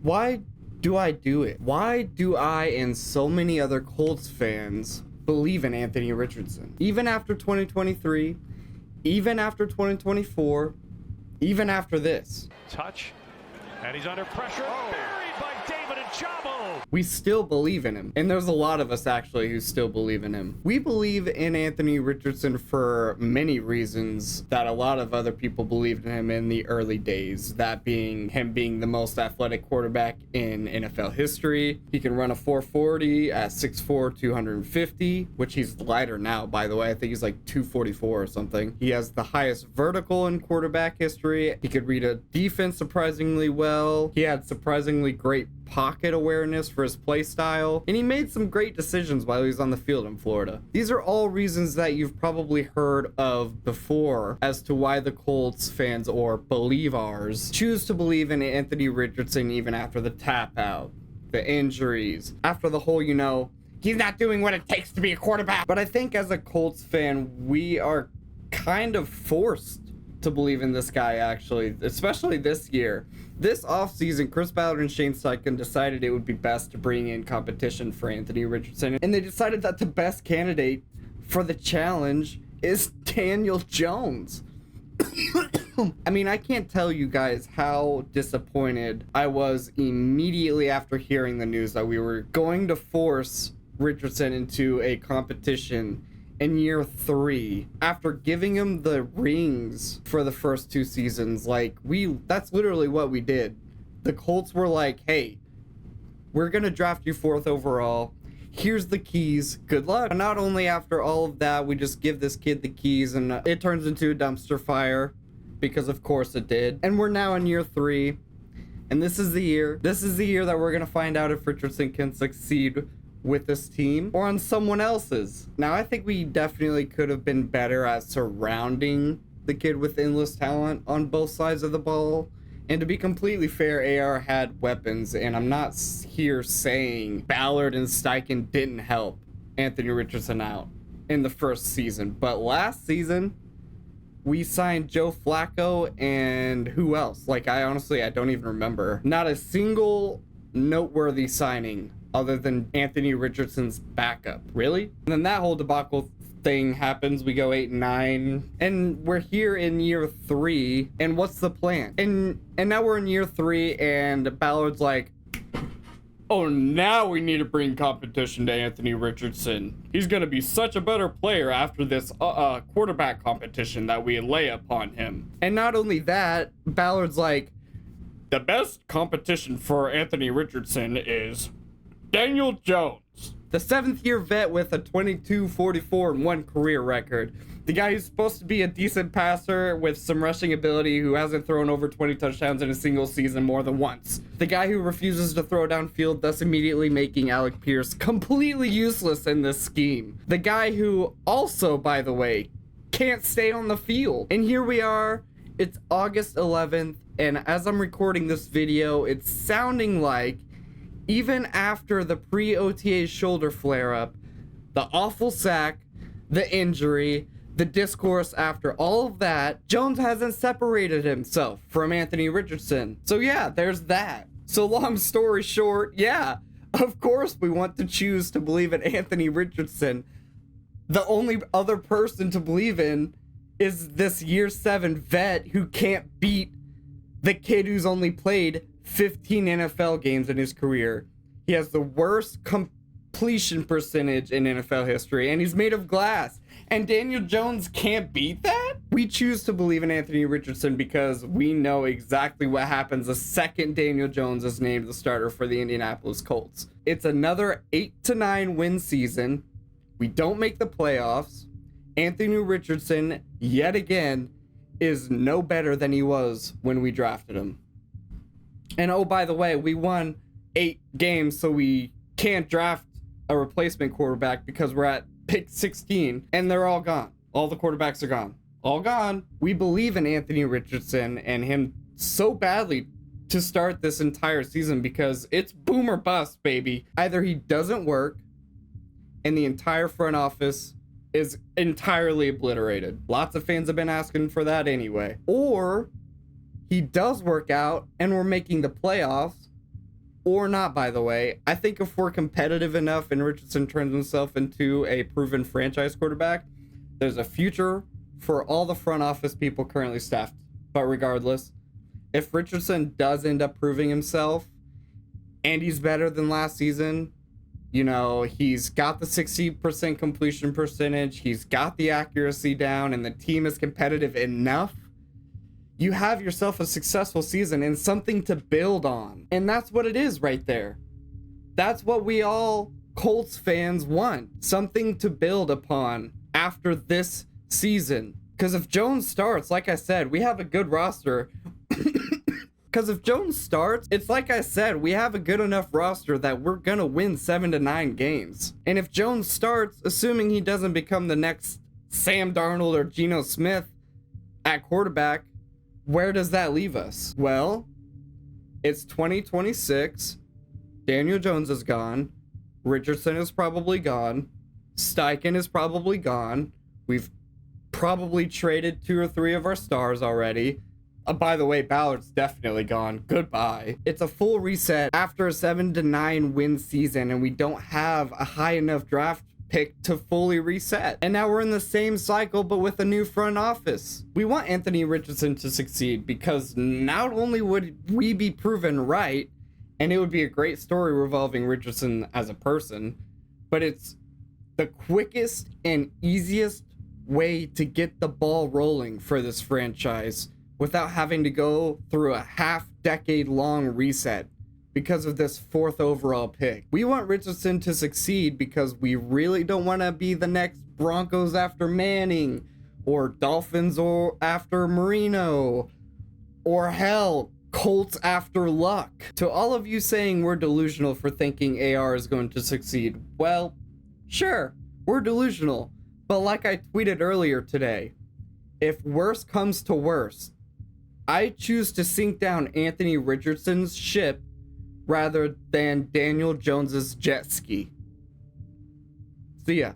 Why do I do it? Why do I and so many other Colts fans believe in Anthony Richardson? Even after 2023, even after 2024, even after this. Touch, and he's under pressure. Oh. Buried by David and Chabo. We still believe in him. And there's a lot of us actually who still believe in him. We believe in Anthony Richardson for many reasons that a lot of other people believed in him in the early days. That being him being the most athletic quarterback in NFL history. He can run a 440 at 6'4", 250, which he's lighter now, by the way. I think he's like 244 or something. He has the highest vertical in quarterback history. He could read a defense surprisingly well. He had surprisingly great pocket awareness for his play style, and he made some great decisions while he was on the field in Florida. These are all reasons that you've probably heard of before as to why the Colts fans, or believers, choose to believe in Anthony Richardson even after the tap out, the injuries, after the whole, he's not doing what it takes to be a quarterback. But I think as a Colts fan, we are kind of forced to believe in this guy, actually, especially this year. This offseason, Chris Ballard and Shane Steichen decided it would be best to bring in competition for Anthony Richardson, and they decided that the best candidate for the challenge is Daniel Jones. I mean, I can't tell you guys how disappointed I was immediately after hearing the news that we were going to force Richardson into a competition in year 3 after giving him the rings for the first 2 seasons. That's literally what we did. The Colts were like, hey, we're gonna draft you 4th overall, here's the keys, good luck. And not only after all of that, we just give this kid the keys and it turns into a dumpster fire, because of course it did. And we're now in year 3, and this is the year that we're gonna find out if Richardson can succeed with this team or on someone else's. Now, I think we definitely could have been better at surrounding the kid with endless talent on both sides of the ball. And to be completely fair, AR had weapons, and I'm not here saying Ballard and Steichen didn't help Anthony Richardson out in the first season. But last season, we signed Joe Flacco and who else? I don't even remember. Not a single noteworthy signing other than Anthony Richardson's backup. Really? And then that whole debacle thing happens. We go 8-9, and we're here in year 3. And what's the plan? And now we're in year 3, and Ballard's like, oh, now we need to bring competition to Anthony Richardson. He's gonna be such a better player after this quarterback competition that we lay upon him. And not only that, Ballard's like, the best competition for Anthony Richardson is Daniel Jones, the 7th-year vet with a 22-44-1 career record. The guy who's supposed to be a decent passer with some rushing ability, who hasn't thrown over 20 touchdowns in a single season more than once. The guy who refuses to throw downfield, thus immediately making Alec Pierce completely useless in this scheme. The guy who also, by the way, can't stay on the field. And here we are, it's August 11th, and as I'm recording this video, it's sounding like even after the pre-OTA shoulder flare-up, the awful sack, the injury, the discourse after all of that, Jones hasn't separated himself from Anthony Richardson. So yeah, there's that. So long story short, yeah, of course we want to choose to believe in Anthony Richardson. The only other person to believe in is this year 7 vet who can't beat the kid who's only played 15 NFL games in his career. He has the worst completion percentage in NFL history, and he's made of glass. And Daniel Jones can't beat that? We choose to believe in Anthony Richardson because we know exactly what happens the second Daniel Jones is named the starter for the Indianapolis Colts. It's another 8-9 win season. We don't make the playoffs. Anthony Richardson, yet again, is no better than he was when we drafted him. And oh, by the way, we won 8 games, so we can't draft a replacement quarterback because we're at pick 16, and they're all gone. All the quarterbacks are gone. All gone. We believe in Anthony Richardson and him so badly to start this entire season because it's boom or bust, baby. Either he doesn't work and the entire front office is entirely obliterated. Lots of fans have been asking for that anyway. Or he does work out and we're making the playoffs, or not, by the way, I think if we're competitive enough and Richardson turns himself into a proven franchise quarterback, there's a future for all the front office people currently staffed. But regardless, if Richardson does end up proving himself and he's better than last season, you know, he's got the 60% completion percentage, he's got the accuracy down, and the team is competitive enough, you have yourself a successful season and something to build on. And that's what it is right there. That's what we all Colts fans want. Something to build upon after this season. Because if Jones starts, like I said, we have a good roster. Because if Jones starts, it's like I said, we have a good enough roster that we're going to win 7 to 9 games. And if Jones starts, assuming he doesn't become the next Sam Darnold or Geno Smith at quarterback, where does that leave us? Well, it's 2026. Daniel Jones is gone. Richardson is probably gone. Steichen is probably gone. We've probably traded 2 or 3 of our stars already. By the way, Ballard's definitely gone. Goodbye. It's a full reset after a 7 to 9 win season, and we don't have a high enough draft pick to fully reset. And now we're in the same cycle, but with a new front office. We want Anthony Richardson to succeed because not only would we be proven right, and it would be a great story revolving Richardson as a person, but it's the quickest and easiest way to get the ball rolling for this franchise without having to go through a half-decade-long reset because of this 4th overall pick. We want Richardson to succeed because we really don't want to be the next Broncos after Manning, or Dolphins or after Marino, or hell, Colts after Luck. To all of you saying we're delusional for thinking AR is going to succeed, well, sure, we're delusional, but like I tweeted earlier today, if worse comes to worse, I choose to sink down Anthony Richardson's ship rather than Daniel Jones's jet ski. See ya.